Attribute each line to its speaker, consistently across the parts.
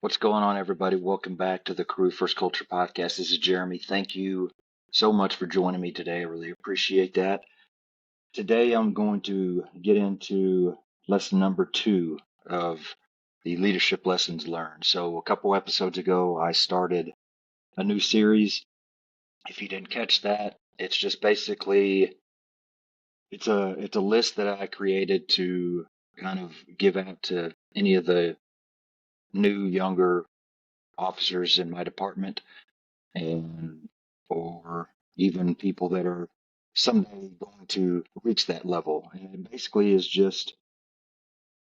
Speaker 1: What's going on, everybody? Welcome back to the Career First Culture podcast. This is Jeremy. Thank you so much for joining me today. I really appreciate that. Today, I'm going to get into lesson number 2 of the leadership lessons learned. So, a couple episodes ago, I started a new series. If you didn't catch that, it's just basically it's a list that I created to kind of give out to any of the new, younger officers in my department and or even people that are someday going to reach that level. And it basically is just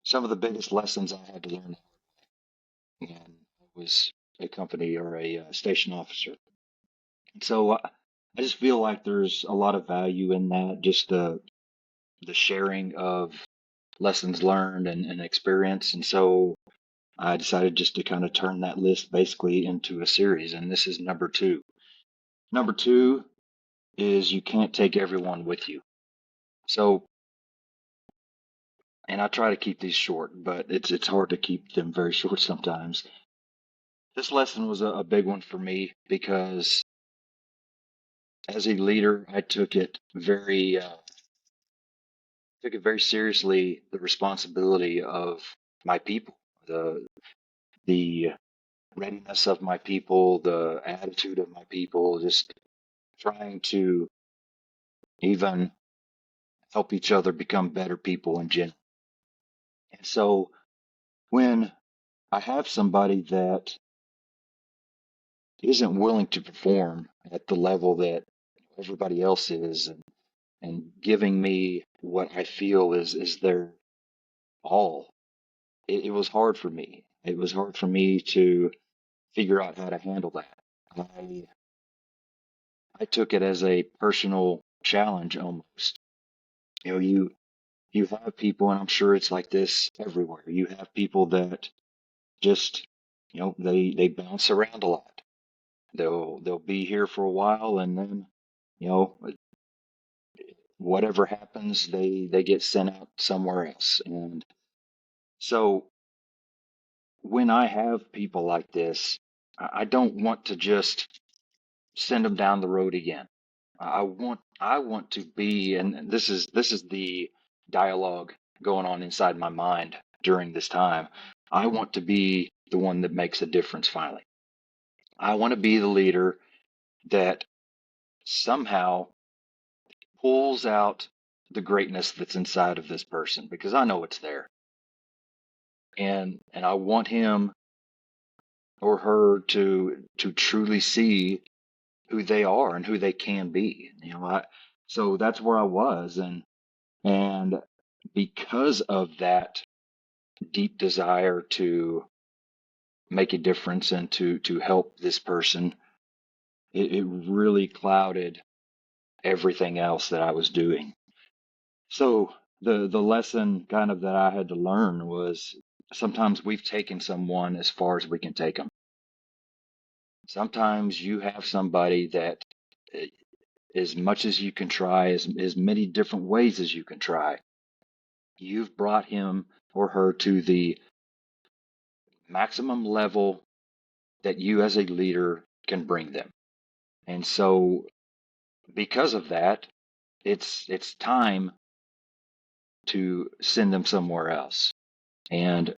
Speaker 1: some of the biggest lessons I had to learn. And I was a company or a station officer. And so I just feel like there's a lot of value in that, just the sharing of lessons learned and experience. And so I decided just to kind of turn that list basically into a series. And this is number 2. Number 2 is you can't take everyone with you. So, and I try to keep these short, but it's hard to keep them very short sometimes. This lesson was a big one for me because as a leader, I took it very seriously, the responsibility of my people, the readiness of my people, the attitude of my people, just trying to even help each other become better people in general. And so when I have somebody that isn't willing to perform at the level that everybody else is and giving me what I feel is their all, it was hard for me. It was hard for me to figure out how to handle that. I I took it as a personal challenge almost. You know, you have people, and I'm sure it's like this everywhere. You have people that just, they bounce around a lot. They'll be here for a while, and then, you know, whatever happens, they get sent out somewhere else. And so when I have people like this, I don't want to just send them down the road again. I want to be, and this is the dialogue going on inside my mind during this time. I want to be the one that makes a difference finally. I want to be the leader that somehow pulls out the greatness that's inside of this person because I know it's there. And I want him or her to truly see who they are and who they can be. So that's where I was, and because of that deep desire to make a difference and to help this person, it really clouded everything else that I was doing. So the lesson kind of that I had to learn was sometimes we've taken someone as far as we can take them. Sometimes you have somebody that eh, as much as you can try, as many different ways as you can try, you've brought him or her to the maximum level that you as a leader can bring them. And so because of that, it's time to send them somewhere else and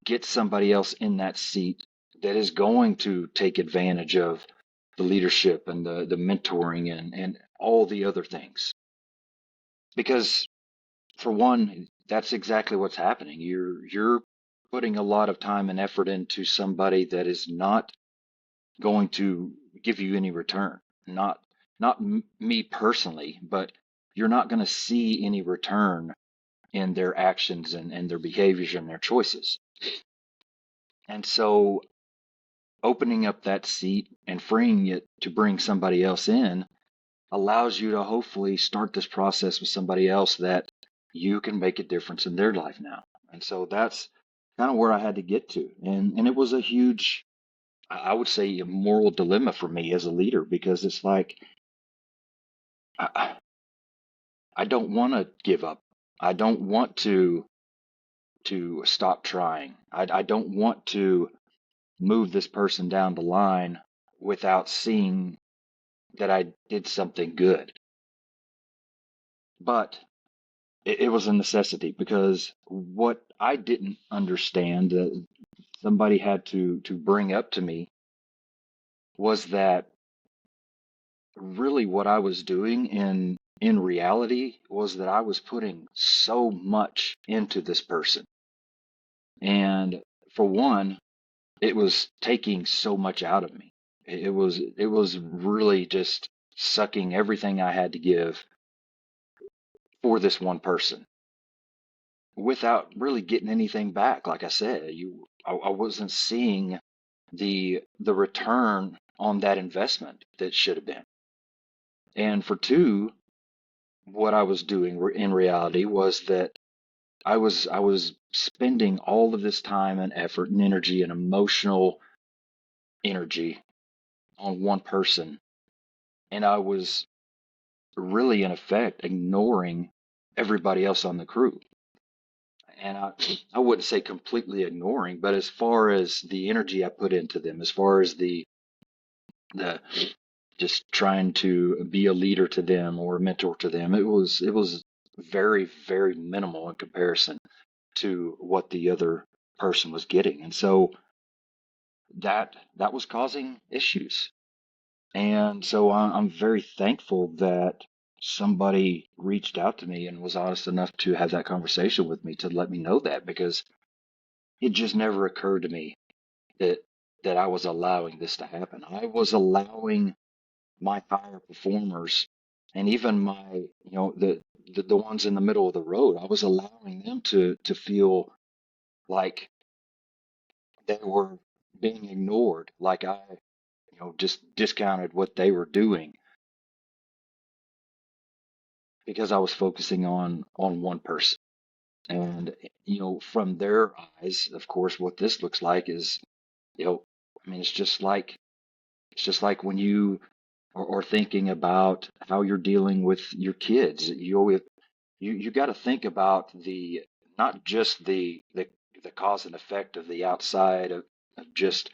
Speaker 1: get somebody else in that seat that is going to take advantage of the leadership and the mentoring and all the other things. Because for one, that's exactly what's happening. You're putting a lot of time and effort into somebody that is not going to give you any return. Not me personally, but you're not going to see any return in their actions and their behaviors and their choices. And so opening up that seat and freeing it to bring somebody else in allows you to hopefully start this process with somebody else that you can make a difference in their life now. And so that's kind of where I had to get to. And it was a huge, I would say, a moral dilemma for me as a leader because it's like, I, I don't want to give up. I don't want to to stop trying. I don't want to move this person down the line without seeing that I did something good. But it was a necessity because what I didn't understand that somebody had to bring up to me was that really what I was doing in reality was that I was putting so much into this person. And for one, it was taking so much out of me. It was really just sucking everything I had to give for this one person without really getting anything back. Like I said, I wasn't seeing the return on that investment that should have been. And for two, what I was doing in reality was that I was spending all of this time and effort and energy and emotional energy on one person, and I was really in effect ignoring everybody else on the crew. And I wouldn't say completely ignoring, but as far as the energy I put into them, as far as the just trying to be a leader to them or a mentor to them, it was very, very minimal in comparison to what the other person was getting. And so that was causing issues. And so I'm very thankful that somebody reached out to me and was honest enough to have that conversation with me to let me know that, because it just never occurred to me that I was allowing this to happen. I was allowing my higher performers and even my, the ones in the middle of the road, I was allowing them to feel like they were being ignored, like I, just discounted what they were doing because I was focusing on one person. And from their eyes, of course, what this looks like is, I mean, it's just like when you are thinking about how you're dealing with your kids. You got to think about the not just the cause and effect of the outside of just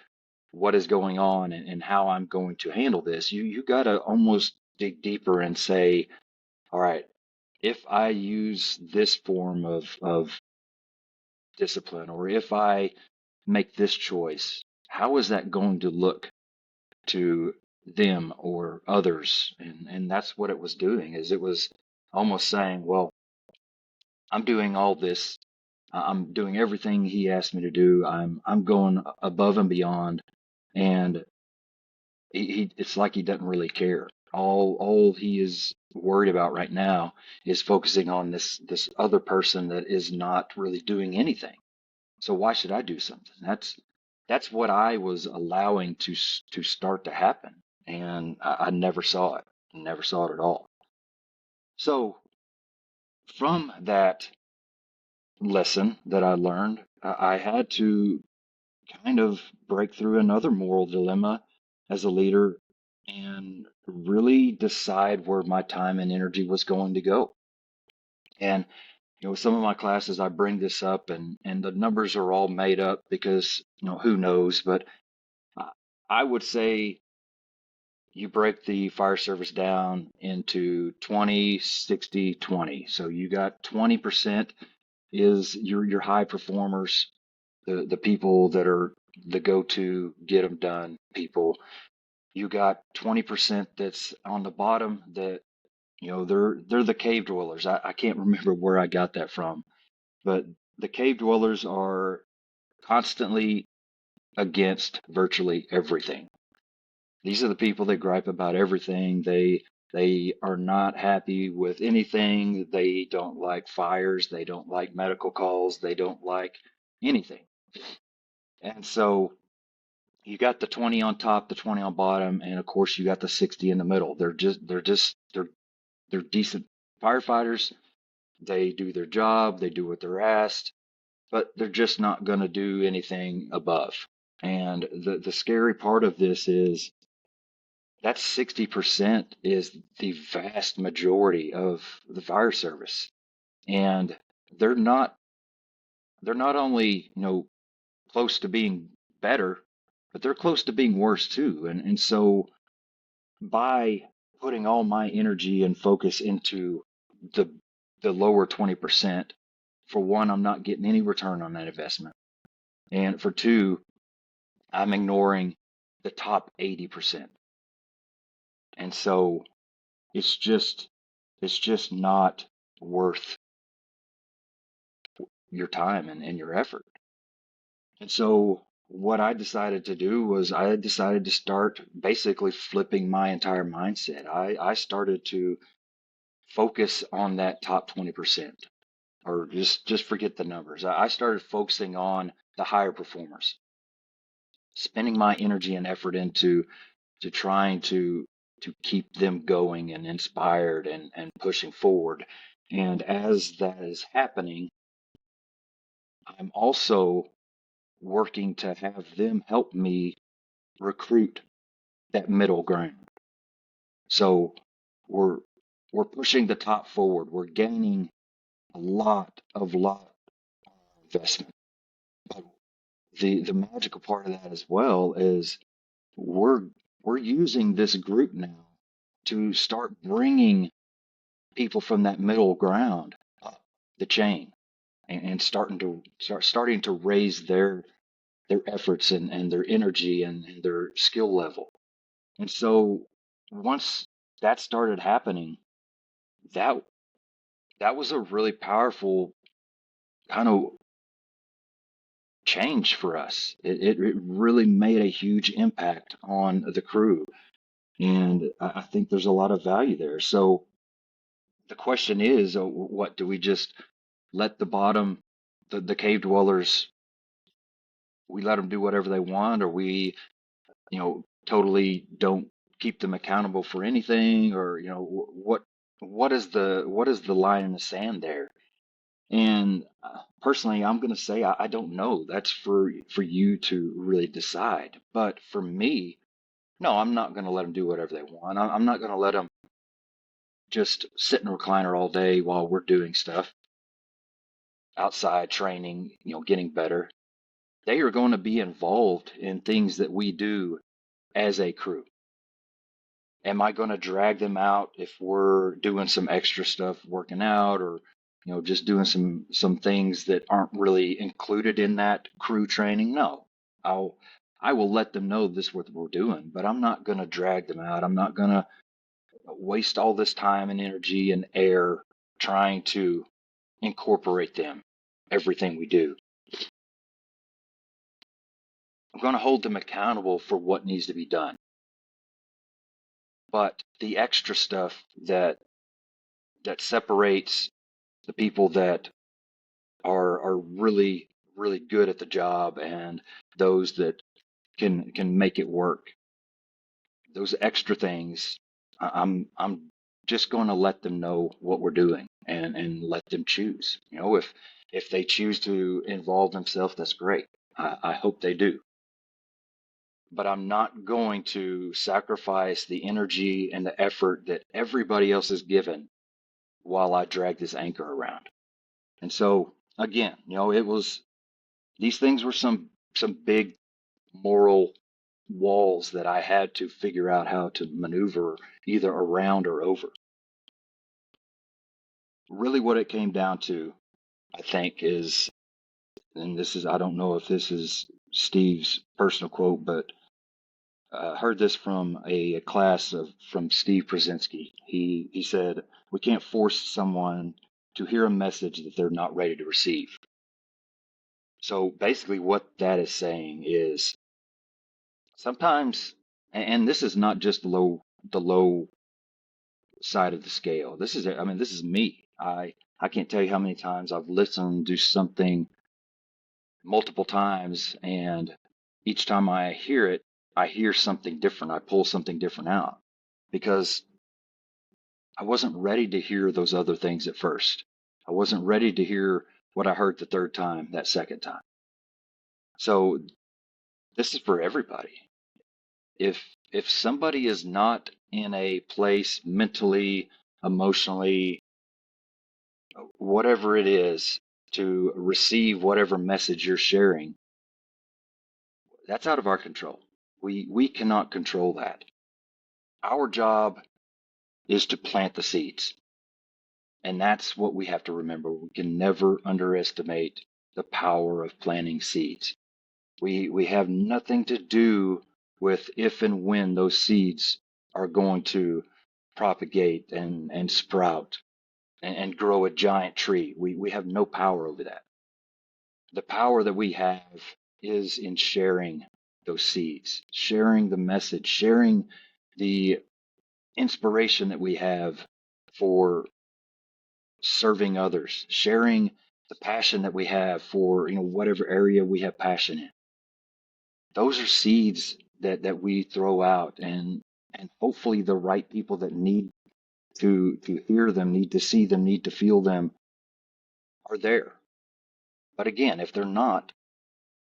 Speaker 1: what is going on and how I'm going to handle this. You got to almost dig deeper and say, all right, if I use this form of discipline, or if I make this choice, how is that going to look to them or others? And that's what it was doing, is it was almost saying, well, I'm doing all this. I'm doing everything he asked me to do. I'm going above and beyond, and it's like he doesn't really care. All he is worried about right now is focusing on this other person that is not really doing anything. So why should I do something? That's what I was allowing to start to happen, and I never saw it. Never saw it at all. So from that lesson that I learned, I had to kind of break through another moral dilemma as a leader and really decide where my time and energy was going to go. And some of my classes I bring this up, and the numbers are all made up because who knows, but I would say you break the fire service down into 20, 60, 20. So you got 20% is your high performers, the people that are the go-to get them done people. You got 20% that's on the bottom that they're the cave dwellers. I can't remember where I got that from, but the cave dwellers are constantly against virtually everything. These are the people that gripe about everything. They are not happy with anything. They don't like fires. They don't like medical calls. They don't like anything. And so you got the 20 on top, the 20 on bottom, and of course you got the 60 in the middle. They're decent firefighters. They do their job, they do what they're asked, but they're just not going to do anything above. And the scary part of this is that 60% is the vast majority of the fire service. And they're not they're not only, close to being better, but they're close to being worse too. And so by putting all my energy and focus into the the lower 20%, for one, I'm not getting any return on that investment. And for two, I'm ignoring the top 80%. And so it's just it's just not worth your time and your effort. And so what I decided to do was I decided to start basically flipping my entire mindset. I started to focus on that top 20%, or just forget the numbers. I started focusing on the higher performers, spending my energy and effort into to trying to keep them going and inspired and pushing forward. And as that is happening, I'm also working to have them help me recruit that middle ground. So we're we're pushing the top forward. We're gaining a lot of investment. But the magical part of that as well is we're we're using this group now to start bringing people from that middle ground up the chain and starting to raise their efforts and their energy and their skill level. And so once that started happening, that that was a really powerful kind of change for us. It really made a huge impact on the crew. And I think there's a lot of value there. So the question is, what do we just let the bottom, the cave dwellers, we let them do whatever they want, or we, totally don't keep them accountable for anything, or what is the line in the sand there? And personally, I'm going to say I don't know. That's for you to really decide. But for me, no, I'm not going to let them do whatever they want. I'm not going to let them just sit in a recliner all day while we're doing stuff outside, training, getting better. They are going to be involved in things that we do as a crew. Am I going to drag them out if we're doing some extra stuff, working out, or just doing some things that aren't really included in that crew training? No, I will let them know this is what we're doing, but I'm not going to drag them out. I'm not going to waste all this time and energy and air trying to incorporate them everything we do. I'm going to hold them accountable for what needs to be done. But the extra stuff that separates the people that are really really good at the job and those that can make it work, those extra things, I'm just going to let them know what we're doing and let them choose. If they choose to involve themselves, that's great. I hope they do. But I'm not going to sacrifice the energy and the effort that everybody else has given while I drag this anchor around. And so again, it was these things were some big moral walls that I had to figure out how to maneuver either around or over. Really what it came down to, I think, is, and this is, I don't know if this is Steve's personal quote, but heard this from a class from Steve Brzezinski. He said, "We can't force someone to hear a message that they're not ready to receive." So basically, what that is saying is sometimes, and this is not just the low side of the scale. This is me. I can't tell you how many times I've listened to something multiple times, and each time I hear it, I hear something different. I pull something different out because I wasn't ready to hear those other things at first. I wasn't ready to hear what I heard the third time, that second time. So this is for everybody. If somebody is not in a place mentally, emotionally, whatever it is, to receive whatever message you're sharing, that's out of our control. We cannot control that. Our job is to plant the seeds. And that's what we have to remember. We can never underestimate the power of planting seeds. We have nothing to do with if and when those seeds are going to propagate and sprout and grow a giant tree. We have no power over that. The power that we have is in sharing those seeds, sharing the message, sharing the inspiration that we have for serving others, sharing the passion that we have for, whatever area we have passion in. Those are seeds that we throw out, and hopefully the right people that need to hear them, need to see them, need to feel them are there. But again, if they're not,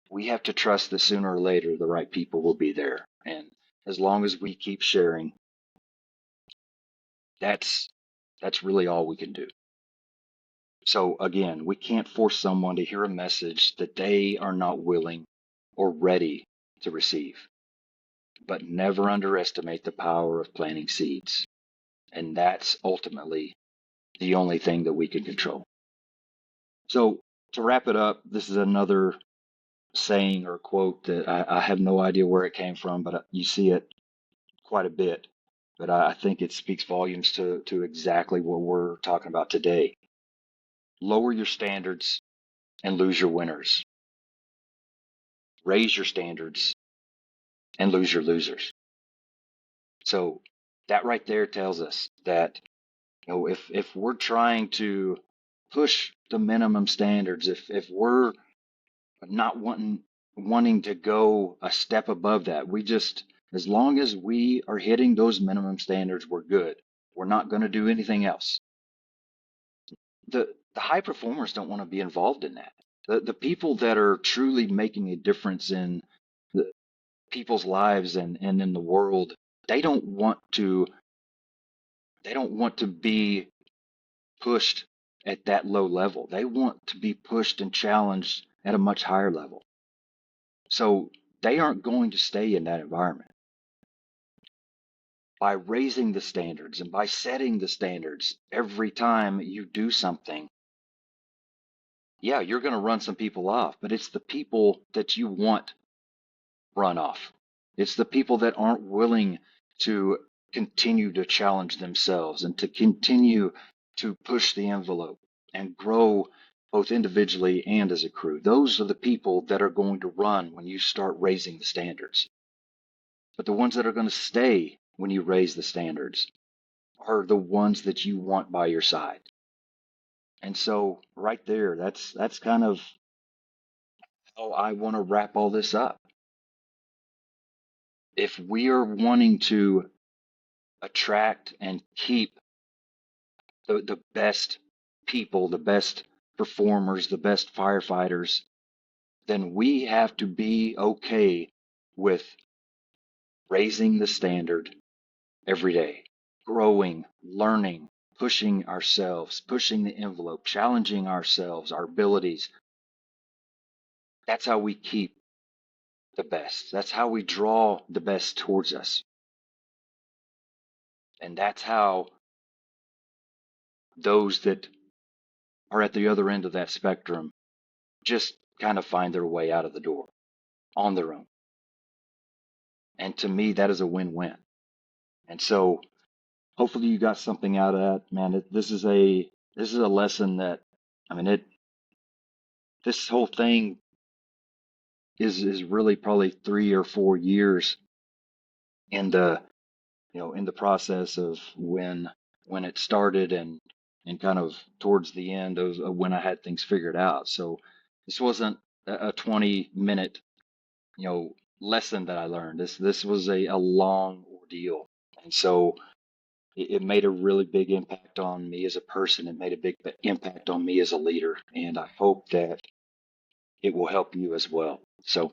Speaker 1: we have to trust that sooner or later the right people will be there. And as long as we keep sharing, that's really all we can do. So again, we can't force someone to hear a message that they are not willing or ready to receive. But never underestimate the power of planting seeds. And that's ultimately the only thing that we can control. So to wrap it up, this is another saying or quote that I have no idea where it came from, but you see it quite a bit. But I think it speaks volumes to exactly what we're talking about today. Lower your standards and lose your winners. Raise your standards and lose your losers. So that right there tells us that, if we're trying to push the minimum standards, if we're not wanting to go a step above that, as long as we are hitting those minimum standards, we're good. We're not going to do anything else. The high performers don't want to be involved in that. The people that are truly making a difference in the people's lives and in the world, they don't want to be pushed at that low level. They want to be pushed and challenged at a much higher level. So they aren't going to stay in that environment. By raising the standards and by setting the standards every time you do something, yeah, you're going to run some people off, but it's the people that you want run off. It's the people that aren't willing to continue to challenge themselves and to continue to push the envelope and grow both individually and as a crew. Those are the people that are going to run when you start raising the standards. But the ones that are going to stay when you raise the standards are the ones that you want by your side. And so right there, that's kind of how I want to wrap all this up. If we are wanting to attract and keep the best people, the best performers, the best firefighters, then we have to be okay with raising the standard every day, growing, learning, pushing ourselves, pushing the envelope, challenging ourselves, our abilities. That's how we keep the best. That's how we draw the best towards us. And that's how those that are at the other end of that spectrum just kind of find their way out of the door on their own. And to me, that is a win-win. And so hopefully you got something out of that, man. This is a lesson that, I mean, this whole thing is really probably 3 or 4 years in the in the process of when it started and kind of towards the end of when I had things figured out. So this wasn't a 20-minute lesson that I learned. This was a long ordeal, and so it made a really big impact on me as a person. It made a big impact on me as a leader, and I hope that it will help you as well. So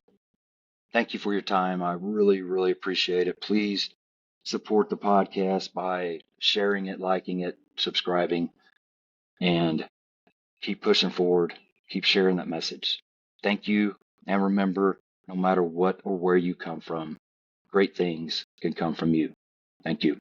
Speaker 1: thank you for your time. I really, really appreciate it. Please support the podcast by sharing it, liking it, subscribing, and keep pushing forward. Keep sharing that message. Thank you. And remember, no matter what or where you come from, great things can come from you. Thank you.